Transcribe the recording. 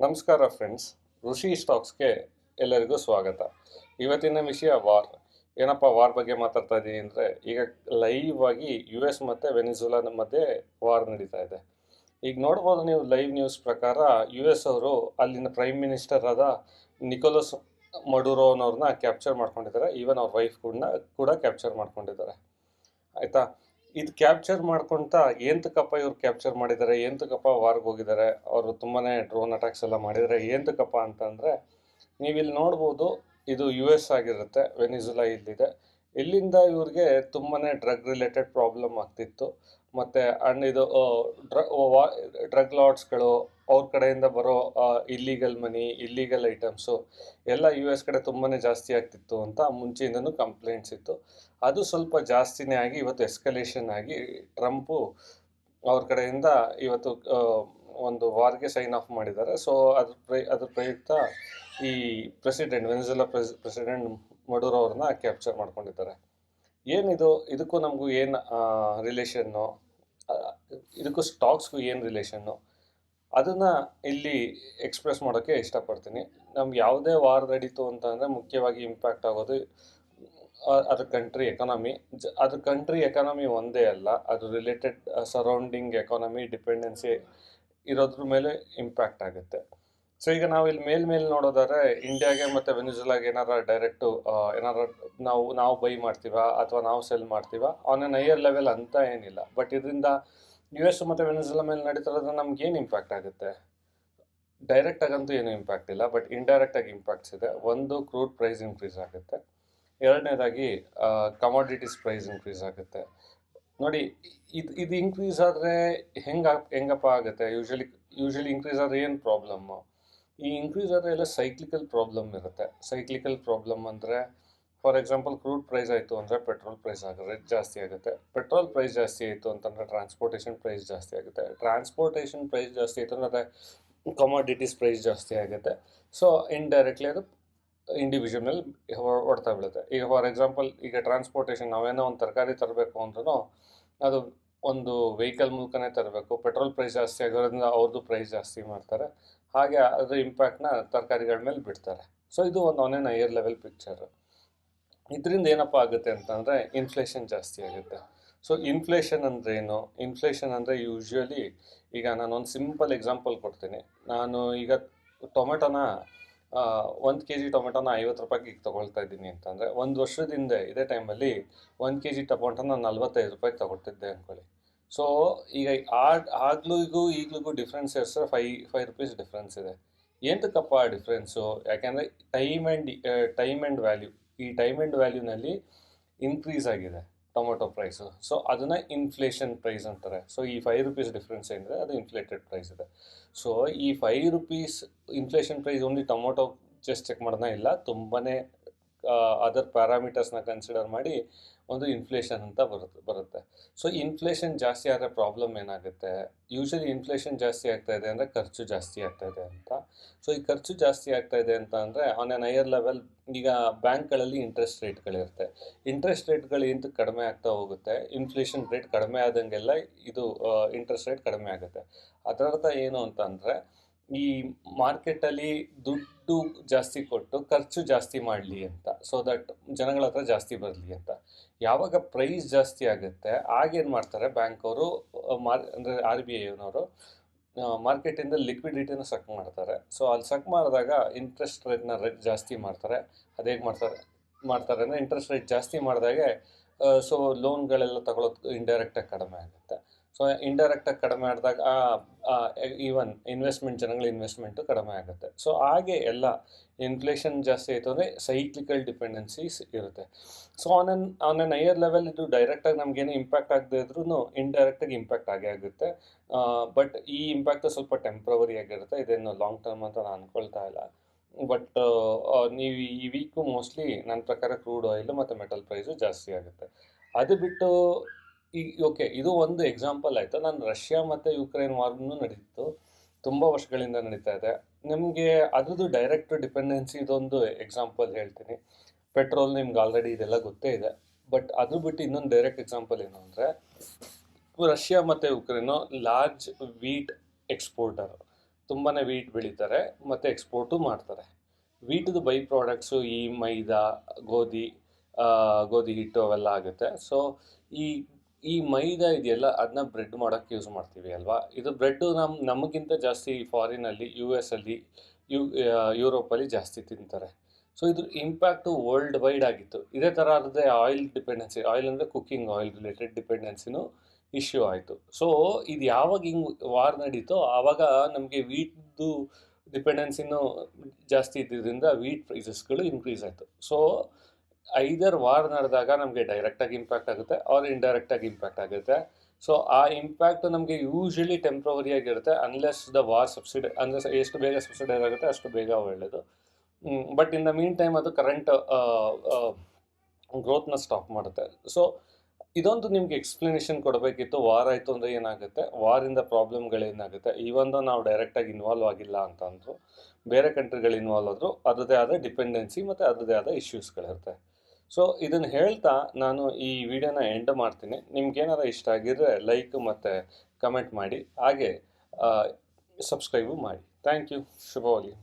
ನಮಸ್ಕಾರ ಫ್ರೆಂಡ್ಸ್, ಋಷಿ ಸ್ಟಾಕ್ಸ್ಗೆ ಎಲ್ಲರಿಗೂ ಸ್ವಾಗತ. ಇವತ್ತಿನ ವಿಷಯ ವಾರ್. ಏನಪ್ಪ ವಾರ್ ಬಗ್ಗೆ ಮಾತಾಡ್ತಾ ಇದ್ದೀನಿ ಅಂದರೆ, ಈಗ ಲೈವ್ ಆಗಿ ಯು ಎಸ್ ಮತ್ತು ವೆನಿಜುಲಾದ ಮಧ್ಯೆ ವಾರ್ ನಡೀತಾ ಇದೆ. ಈಗ ನೋಡ್ಬೋದು ನೀವು ಲೈವ್ ನ್ಯೂಸ್ ಪ್ರಕಾರ ಯು ಎಸ್ ಅವರು ಅಲ್ಲಿನ ಪ್ರೈಮ್ ಮಿನಿಸ್ಟರ್ ಆದ ನಿಕೋಲಸ್ ಮಡುರೋನವ್ರನ್ನ ಕ್ಯಾಪ್ಚರ್ ಮಾಡ್ಕೊಂಡಿದ್ದಾರೆ. ಈವನ್ ಅವ್ರ ವೈಫ್ ಕೂಡ ಕ್ಯಾಪ್ಚರ್ ಮಾಡ್ಕೊಂಡಿದ್ದಾರೆ. ಆಯಿತಾ, ಇದು ಕ್ಯಾಪ್ಚರ್ ಮಾಡ್ಕೊಂತ ಏಂತಕ್ಕಪ್ಪ ಇವ್ರು ಕ್ಯಾಪ್ಚರ್ ಮಾಡಿದ್ದಾರೆ, ಏಂತಕ್ಕಪ್ಪ ವಾರ್ಗೆ ಹೋಗಿದ್ದಾರೆ, ಅವರು ತುಂಬಾ ಡ್ರೋನ್ ಅಟ್ಯಾಕ್ಸ್ ಎಲ್ಲ ಮಾಡಿದ್ದಾರೆ, ಏಂತಕ್ಕಪ್ಪ ಅಂತಂದರೆ ನೀವಿಲ್ಲಿ ನೋಡ್ಬೋದು. ಇದು ಯು ಎಸ್ ಆಗಿರುತ್ತೆ, ವೆನಿಜುಲಾ ಇಲ್ಲಿದೆ. ಇಲ್ಲಿಂದ ಇವ್ರಿಗೆ ತುಂಬಾ ಡ್ರಗ್ ರಿಲೇಟೆಡ್ ಪ್ರಾಬ್ಲಮ್ ಆಗ್ತಿತ್ತು. ಮತ್ತು ಇದು ಡ್ರಗ್ ಲಾರ್ಡ್ಸ್ಗಳು, ಅವ್ರ ಕಡೆಯಿಂದ ಬರೋ ಇಲ್ಲೀಗಲ್ ಮನಿ, ಇಲ್ಲೀಗಲ್ ಐಟಮ್ಸು ಎಲ್ಲ ಯು ಎಸ್ ಕಡೆ ತುಂಬಾ ಜಾಸ್ತಿ ಆಗ್ತಿತ್ತು ಅಂತ ಮುಂಚೆಯಿಂದನೂ ಕಂಪ್ಲೇಂಟ್ಸ್ ಇತ್ತು. ಅದು ಸ್ವಲ್ಪ ಜಾಸ್ತಿನೇ ಆಗಿ ಇವತ್ತು ಎಸ್ಕಲೇಷನ್ ಆಗಿ ಟ್ರಂಪು ಅವ್ರ ಕಡೆಯಿಂದ ಇವತ್ತು ಒಂದು ವಾರ್ಗೆ ಸೈನ್ ಆಫ್ ಮಾಡಿದ್ದಾರೆ. ಸೊ ಅದ್ರ ಪ್ರಯುಕ್ತ ಈ ವೆನಿಜುಲಾ ಪ್ರೆಸಿಡೆಂಟ್ ಮಡುರೋ ಅವ್ರನ್ನ ಕ್ಯಾಪ್ಚರ್ ಮಾಡ್ಕೊಂಡಿದ್ದಾರೆ. ಏನಿದು, ಇದಕ್ಕೂ ನಮಗೂ ಏನು ರಿಲೇಷನ್ನು, ಇದಕ್ಕೂ ಸ್ಟಾಕ್ಸ್ಗೂ ಏನು ರಿಲೇಷನ್ನು, ಅದನ್ನು ಇಲ್ಲಿ ಎಕ್ಸ್ಪ್ರೆಸ್ ಮಾಡೋಕ್ಕೆ ಇಷ್ಟಪಡ್ತೀನಿ. ನಮ್ಗೆ ಯಾವುದೇ ವಾರ್ ನಡೀತು ಅಂತಂದರೆ ಮುಖ್ಯವಾಗಿ ಇಂಪ್ಯಾಕ್ಟ್ ಆಗೋದು ಅದ್ರ ಕಂಟ್ರಿ ಎಕಾನಮಿ. ಅದ್ರ ಕಂಟ್ರಿ ಎಕಾನಮಿ ಒಂದೇ ಅಲ್ಲ, ಅದು ರಿಲೇಟೆಡ್ ಸರೌಂಡಿಂಗ್ ಎಕಾನಮಿ ಡಿಪೆಂಡೆನ್ಸಿ ಇರೋದ್ರ ಮೇಲೆ ಇಂಪ್ಯಾಕ್ಟ್ ಆಗುತ್ತೆ. ಸೊ ಈಗ ನಾವು ಇಲ್ಲಿ ಮೇಲ್ಮೇಲೆ ನೋಡೋದಾದ್ರೆ ಇಂಡಿಯಾಗೆ ಮತ್ತು ವೆನಿಜುಲಾಗೆ ಏನಾರ ಡೈರೆಕ್ಟು ಏನಾರ ನಾವು ಬೈ ಮಾಡ್ತೀವಾ ಅಥವಾ ನಾವು ಸೆಲ್ ಮಾಡ್ತೀವಾ ಆನ್ ಎನ್ ಹೈಯರ್ ಲೆವೆಲ್ ಅಂತ ಏನಿಲ್ಲ. ಬಟ್ ಇದರಿಂದ ಯು ಎಸ್ ಮತ್ತು ವೆನಿಜುಲಾ ಮೇಲೆ ನಡೀತಿರೋದ್ರಿಂದ ನಮ್ಗೆ ಏನು ಇಂಪ್ಯಾಕ್ಟ್ ಆಗುತ್ತೆ? ಡೈರೆಕ್ಟಾಗಂತೂ ಏನು ಇಂಪ್ಯಾಕ್ಟ್ ಇಲ್ಲ, ಬಟ್ ಇಂಡೈರೆಕ್ಟಾಗಿ ಇಂಪ್ಯಾಕ್ಟ್ಸ್ ಇದೆ. ಒಂದು, ಕ್ರೂಡ್ ಪ್ರೈಸ್ ಇನ್ಕ್ರೀಸ್ ಆಗುತ್ತೆ. ಎರಡನೇದಾಗಿ ಕಮಾಡಿಟೀಸ್ ಪ್ರೈಸ್ ಇನ್ಕ್ರೀಸ್ ಆಗುತ್ತೆ. ನೋಡಿ, ಇದು ಇನ್ಕ್ರೀಸ್ ಆದರೆ ಹೆಂಗಪ್ಪ ಆಗುತ್ತೆ? ಯೂಶಲಿ ಇನ್ಕ್ರೀಸ್ ಆದರೆ ಏನು ಪ್ರಾಬ್ಲಮ್ಮು? ಈ ಇನ್ಕ್ರೀಸ್ ಆದರೆ ಎಲ್ಲ ಸೈಕ್ಲಿಕಲ್ ಪ್ರಾಬ್ಲಮ್ ಇರುತ್ತೆ. ಸೈಕ್ಲಿಕಲ್ ಪ್ರಾಬ್ಲಮ್ ಅಂದರೆ, ಫಾರ್ ಎಕ್ಸಾಂಪಲ್, ಕ್ರೂಡ್ ಪ್ರೈಸ್ ಆಯಿತು ಅಂದರೆ ಪೆಟ್ರೋಲ್ ಪ್ರೈಸ್ ಜಾಸ್ತಿ ಆಗುತ್ತೆ. ಪೆಟ್ರೋಲ್ ಪ್ರೈಸ್ ಜಾಸ್ತಿ ಆಯಿತು ಅಂತಂದರೆ ಟ್ರಾನ್ಸ್ಪೋರ್ಟೇಷನ್ ಪ್ರೈಸ್ ಜಾಸ್ತಿ ಆಗುತ್ತೆ. ಟ್ರಾನ್ಸ್ಪೋರ್ಟೇಷನ್ ಪ್ರೈಸ್ ಜಾಸ್ತಿ ಆಯಿತು ಅಂದರೆ ಕಮಾಡಿಟೀಸ್ ಪ್ರೈಸ್ ಜಾಸ್ತಿ ಆಗುತ್ತೆ. ಸೊ ಇಂಡೈರೆಕ್ಟ್ಲಿ ಅದು ಇಂಡಿವಿಜುವಲ್ ಮೇಲೆ ಹೊಡ್ತಾ ಬೀಳುತ್ತೆ. ಈಗ ಫಾರ್ ಎಕ್ಸಾಂಪಲ್, ಈಗ ಟ್ರಾನ್ಸ್ಪೋರ್ಟೇಷನ್, ನಾವೇನೋ ಒಂದು ತರಕಾರಿ ತರಬೇಕು ಅಂದ್ರೂ ಅದು ಒಂದು ವೆಹಿಕಲ್ ಮೂಲಕನೇ ತರಬೇಕು. ಪೆಟ್ರೋಲ್ ಪ್ರೈಸ್ ಜಾಸ್ತಿ ಆಗೋದ್ರಿಂದ ಅವ್ರದ್ದು ಪ್ರೈಸ್ ಜಾಸ್ತಿ ಮಾಡ್ತಾರೆ. ಹಾಗೆ ಅದರ ಇಂಪ್ಯಾಕ್ಟ್ನ ತರಕಾರಿಗಳ ಮೇಲೆ ಬಿಡ್ತಾರೆ. ಸೊ ಇದು ಒಂದು on an higher level picture. ಇದರಿಂದ ಏನಪ್ಪ ಆಗುತ್ತೆ ಅಂತಂದರೆ ಇನ್ಫ್ಲೇಷನ್ ಜಾಸ್ತಿ ಆಗುತ್ತೆ. ಸೊ ಇನ್ಫ್ಲೇಷನ್ ಅಂದರೆ ಏನು? ಇನ್ಫ್ಲೇಷನ್ ಅಂದರೆ ಯೂಶ್ವಲಿ, ಈಗ ನಾನೊಂದು ಸಿಂಪಲ್ ಎಕ್ಸಾಂಪಲ್ ಕೊಡ್ತೀನಿ. ನಾನು ಈಗ ಟೊಮೆಟೊನ 1 kg ಟೊಮೆಟೊನ 50 ರೂಪಾಯಿಗೆ ಈಗ ತೊಗೊಳ್ತಾ ಇದ್ದೀನಿ ಅಂತಂದರೆ, ಒಂದು ವರ್ಷದಿಂದ ಇದೇ ಟೈಮಲ್ಲಿ 1 kg ಟೊಮೆಟೊನ 45 ರೂಪಾಯಿಗೆ ತೊಗೊಳ್ತಿದ್ದೆ ಅಂದ್ಕೊಳ್ಳಿ. ಸೊ ಈಗ ಆಗ್ಲಿಗೂ ಈಗ್ಲಿಗೂ ಡಿಫ್ರೆನ್ಸ್ ಎಷ್ಟು? 5 ರೂಪೀಸ್ ಡಿಫ್ರೆನ್ಸ್ ಇದೆ. ಎಂತಕ್ಕಪ್ಪ ಡಿಫ್ರೆನ್ಸು? ಯಾಕೆಂದರೆ ಟೈಮ್ ಆ್ಯಂಡ್ ವ್ಯಾಲ್ಯೂ, ಈ ಟೈಮ್ ಆ್ಯಂಡ್ ವ್ಯಾಲ್ಯೂನಲ್ಲಿ ಇನ್ಕ್ರೀಸ್ ಆಗಿದೆ ಟೊಮೊಟೊ ಪ್ರೈಸು. ಸೊ ಅದನ್ನು ಇನ್ಫ್ಲೇಷನ್ ಪ್ರೈಸ್ ಅಂತಾರೆ. ಸೊ ಈ 5 ರೂಪೀಸ್ ಡಿಫ್ರೆನ್ಸ್ ಏನಿದೆ ಅದು ಇನ್ಫ್ಲೇಟೆಡ್ ಪ್ರೈಸ್ ಇದೆ. ಸೊ ಈ 5 rupees inflation price only tomato just check ಮಾಡೋಣ ಇಲ್ಲ, ತುಂಬಾ ಅದರ್ ಪ್ಯಾರಾಮೀಟರ್ಸ್ನ ಕನ್ಸಿಡರ್ ಮಾಡಿ ಒಂದು ಇನ್ಫ್ಲೇಷನ್ ಅಂತ ಬರುತ್ತೆ. ಸೊ ಇನ್ಫ್ಲೇಷನ್ ಜಾಸ್ತಿ ಆದರೆ ಪ್ರಾಬ್ಲಮ್ ಏನಾಗುತ್ತೆ? ಯೂಶಲಿ ಇನ್ಫ್ಲೇಷನ್ ಜಾಸ್ತಿ ಆಗ್ತಾ ಇದೆ ಅಂದರೆ ಖರ್ಚು ಜಾಸ್ತಿ ಆಗ್ತಾ ಇದೆ ಅಂತ. ಸೊ ಈ ಖರ್ಚು ಜಾಸ್ತಿ ಆಗ್ತಾ ಇದೆ ಅಂತ ಅಂದರೆ ಆನ್ ಎನ್ ಹೈಯರ್ ಲೆವೆಲ್, ಈಗ ಬ್ಯಾಂಕ್ಗಳಲ್ಲಿ ಇಂಟ್ರೆಸ್ಟ್ ರೇಟ್ಗಳಿರುತ್ತೆ. ಇಂಟ್ರೆಸ್ಟ್ ರೇಟ್ಗಳು ಎಂತ ಕಡಿಮೆ ಆಗ್ತಾ ಹೋಗುತ್ತೆ, ಇನ್ಫ್ಲೇಷನ್ ರೇಟ್ ಕಡಿಮೆ ಆದಂಗೆಲ್ಲ ಇದು ಇಂಟ್ರೆಸ್ಟ್ ರೇಟ್ ಕಡಿಮೆ ಆಗುತ್ತೆ. ಅದರರ್ಥ ಏನು ಅಂತ ಅಂದರೆ, ಈ ಮಾರ್ಕೆಟಲ್ಲಿ ದುಡ್ಡು ಜಾಸ್ತಿ ಕೊಟ್ಟು ಖರ್ಚು ಜಾಸ್ತಿ ಮಾಡಲಿ ಅಂತ, ಸೊ ದಟ್ ಜನಗಳ ಹತ್ರ ಜಾಸ್ತಿ ಬರಲಿ ಅಂತ. ಯಾವಾಗ ಪ್ರೈಸ್ ಜಾಸ್ತಿ ಆಗುತ್ತೆ ಆಗೇನು ಮಾಡ್ತಾರೆ ಬ್ಯಾಂಕ್ ಅವರು, ಅಂದರೆ RBI ಅವರು ಮಾರ್ಕೆಟಿಂದ ಲಿಕ್ವಿಡಿಟಿನ ಸಕ್ ಮಾಡ್ತಾರೆ. ಸೊ ಅಲ್ಲಿ ಸಕ್ ಮಾಡಿದಾಗ ಇಂಟ್ರೆಸ್ಟ್ ರೇಟ್ನ ಜಾಸ್ತಿ ಮಾಡ್ತಾರೆ. ಅದೇಗೆ ಮಾಡ್ತಾರೆ ಅಂದರೆ, ಇಂಟ್ರೆಸ್ಟ್ ರೇಟ್ ಜಾಸ್ತಿ ಮಾಡಿದಾಗೆ ಸೊ ಲೋನ್ಗಳೆಲ್ಲ ತಗೊಳ್ಳೋದು ಇಂಡೈರೆಕ್ಟಾಗಿ ಕಡಿಮೆ ಆಗುತ್ತೆ. ಸೊ ಇಂಡೈರೆಕ್ಟಾಗಿ ಕಡಿಮೆ ಆದಾಗ ಈವನ್ ಜನಗಳ ಇನ್ವೆಸ್ಟ್ಮೆಂಟು ಕಡಿಮೆ ಆಗುತ್ತೆ. ಸೊ ಹಾಗೆ ಎಲ್ಲ ಇನ್ಫ್ಲೇಷನ್ ಜಾಸ್ತಿ ಆಯಿತು ಅಂದರೆ ಸೈಕ್ಲಿಕಲ್ ಡಿಪೆಂಡೆನ್ಸೀಸ್ ಇರುತ್ತೆ. So on an higher level ಇದು ಡೈರೆಕ್ಟಾಗಿ ನಮಗೇನು ಇಂಪ್ಯಾಕ್ಟ್ ಆಗದೆ ಇದ್ರೂ ಇಂಡೈರೆಕ್ಟಾಗಿ ಇಂಪ್ಯಾಕ್ಟ್ ಆಗೇ ಆಗುತ್ತೆ. ಬಟ್ ಈ ಇಂಪ್ಯಾಕ್ಟು ಸ್ವಲ್ಪ ಟೆಂಪ್ರವರಿ ಆಗಿರುತ್ತೆ. ಇದೇನು ಲಾಂಗ್ ಟರ್ಮ್ ಅಂತ ನಾನು ಅಂದ್ಕೊಳ್ತಾ ಇಲ್ಲ. ಬಟ್ ನೀವು ಈ ವೀಕು ಮೋಸ್ಟ್ಲಿ ನನ್ನ ಪ್ರಕಾರ ಕ್ರೂಡ್ ಆಯಿಲು ಮತ್ತು ಮೆಟಲ್ ಪ್ರೈಸು ಜಾಸ್ತಿ ಆಗುತ್ತೆ. ಅದು ಬಿಟ್ಟು ಓಕೆ, ಇದು ಒಂದು ಎಕ್ಸಾಂಪಲ್ ಆಯಿತು. ನಾನು ರಷ್ಯಾ ಮತ್ತು ಯುಕ್ರೇನ್ ವಾರ್ನೂ ನಡೀತು, ತುಂಬ ವರ್ಷಗಳಿಂದ ನಡೀತಾ ಇದೆ. ನಿಮಗೆ ಅದ್ರದ್ದು ಡೈರೆಕ್ಟ್ ಡಿಪೆಂಡೆನ್ಸಿ ಇದೊಂದು ಎಕ್ಸಾಂಪಲ್ ಹೇಳ್ತೀನಿ. ಪೆಟ್ರೋಲ್ ನಿಮ್ಗೆ ಆಲ್ರೆಡಿ ಇದೆಲ್ಲ ಗೊತ್ತೇ ಇದೆ. ಬಟ್ ಅದು ಬಿಟ್ಟು ಇನ್ನೊಂದು ಡೈರೆಕ್ಟ್ ಎಕ್ಸಾಂಪಲ್ ಏನು ಅಂದರೆ, ರಷ್ಯಾ ಮತ್ತು ಯುಕ್ರೇನು ಲಾರ್ಜ್ ವೀಟ್ ಎಕ್ಸ್ಪೋರ್ಟರ್. ತುಂಬಾ ವೀಟ್ ಬೆಳೀತಾರೆ ಮತ್ತು ಎಕ್ಸ್ಪೋರ್ಟು ಮಾಡ್ತಾರೆ. ವೀಟ್ದು ಬೈ ಪ್ರಾಡಕ್ಟ್ಸು ಈ ಮೈದಾ, ಗೋಧಿ ಗೋಧಿ ಹಿಟ್ಟು ಅವೆಲ್ಲ ಆಗುತ್ತೆ. ಸೊ ಈ ಈ ಮೈದಾ ಇದೆಯಲ್ಲ ಅದನ್ನ ಬ್ರೆಡ್ ಮಾಡೋಕ್ಕೆ ಯೂಸ್ ಮಾಡ್ತೀವಿ ಅಲ್ವಾ. ಇದು ಬ್ರೆಡ್ಡು ನಮಗಿಂತ ಜಾಸ್ತಿ ಫಾರಿನಲ್ಲಿ US ಅಲ್ಲಿ ಯುರೋಪಲ್ಲಿ ಜಾಸ್ತಿ ತಿಂತಾರೆ. ಸೊ ಇದ್ರ ಇಂಪ್ಯಾಕ್ಟು ವರ್ಲ್ಡ್ ವೈಡ್ ಆಗಿತ್ತು. ಇದೇ ಥರ ಅದೇ ಆಯಿಲ್ ಡಿಪೆಂಡೆನ್ಸಿ, ಆಯಿಲ್ ಅಂದರೆ ಕುಕ್ಕಿಂಗ್ ಆಯಿಲ್ ರಿಲೇಟೆಡ್ ಡಿಪೆಂಡೆನ್ಸಿನೂ ಇಶ್ಯೂ ಆಯಿತು. ಸೊ ಇದು ಯಾವಾಗ ಹಿಂಗೆ ವಾರ್ ನಡೀತೋ ಆವಾಗ ನಮಗೆ ವೀಟ್ದು ಡಿಪೆಂಡೆನ್ಸಿನೂ ಜಾಸ್ತಿ ಇದ್ದಿದ್ದರಿಂದ ವೀಟ್ ಪ್ರೈಸಸ್ಗಳು ಇನ್ಕ್ರೀಸ್ ಆಯಿತು. ಸೊ ಐದರ್ ವಾರ್ ನಡೆದಾಗ ನಮಗೆ ಡೈರೆಕ್ಟಾಗಿ ಇಂಪ್ಯಾಕ್ಟ್ ಆಗುತ್ತೆ ಆರ್ ಇಂಡೈರೆಕ್ಟಾಗಿ ಇಂಪ್ಯಾಕ್ಟ್ ಆಗುತ್ತೆ. ಸೊ ಆ ಇಂಪ್ಯಾಕ್ಟ್ ನಮಗೆ ಯೂಶ್ವಲಿ ಟೆಂಪ್ರವರಿ ಆಗಿರುತ್ತೆ, ಅನ್ಲೆಸ್ ದ ವಾರ್ ಅಂದರೆ ಎಷ್ಟು ಬೇಗ ಸಬ್ಸಿಡೈಸ್ ಆಗುತ್ತೆ ಅಷ್ಟು ಬೇಗ ಒಳ್ಳೆಯದು. But in the mean time ಅದು ಕರೆಂಟ್ ಗ್ರೋತ್ನ ಸ್ಟಾಪ್ ಮಾಡುತ್ತೆ. ಸೊ ಇದೊಂದು ನಿಮ್ಗೆ ಎಕ್ಸ್ಪ್ಲನೇಷನ್ ಕೊಡಬೇಕಿತ್ತು. ವಾರ್ ಆಯಿತು ಅಂದರೆ ಏನಾಗುತ್ತೆ, ವಾರಿಂದ ಪ್ರಾಬ್ಲಮ್ಗಳೇನಾಗುತ್ತೆ. ಈವನ್ ನಾವು ಡೈರೆಕ್ಟಾಗಿ ಇನ್ವಾಲ್ವ್ ಆಗಿಲ್ಲ ಅಂತ ಅಂದರು, ಬೇರೆ ಕಂಟ್ರಿಗಳು ಇನ್ವಾಲ್ವ್ ಆದರೂ ಅದರದೇ ಆದ ಡಿಪೆಂಡೆನ್ಸಿ ಮತ್ತು ಅದರದೇ ಆದ ಇಶ್ಯೂಸ್ಗಳಿರುತ್ತೆ. ಸೊ ಇದನ್ನು ಹೇಳ್ತಾ ನಾನು ಈ ವಿಡಿಯೋನ ಎಂಡ್ ಮಾಡ್ತೀನಿ. ನಿಮ್ಗೇನಾರ ಇಷ್ಟ ಆಗಿದ್ರೆ ಲೈಕ್ ಮತ್ತು ಕಮೆಂಟ್ ಮಾಡಿ, ಹಾಗೆ ಸಬ್ಸ್ಕ್ರೈಬು ಮಾಡಿ. Thank you. ಶುಭವಾಗಲಿ.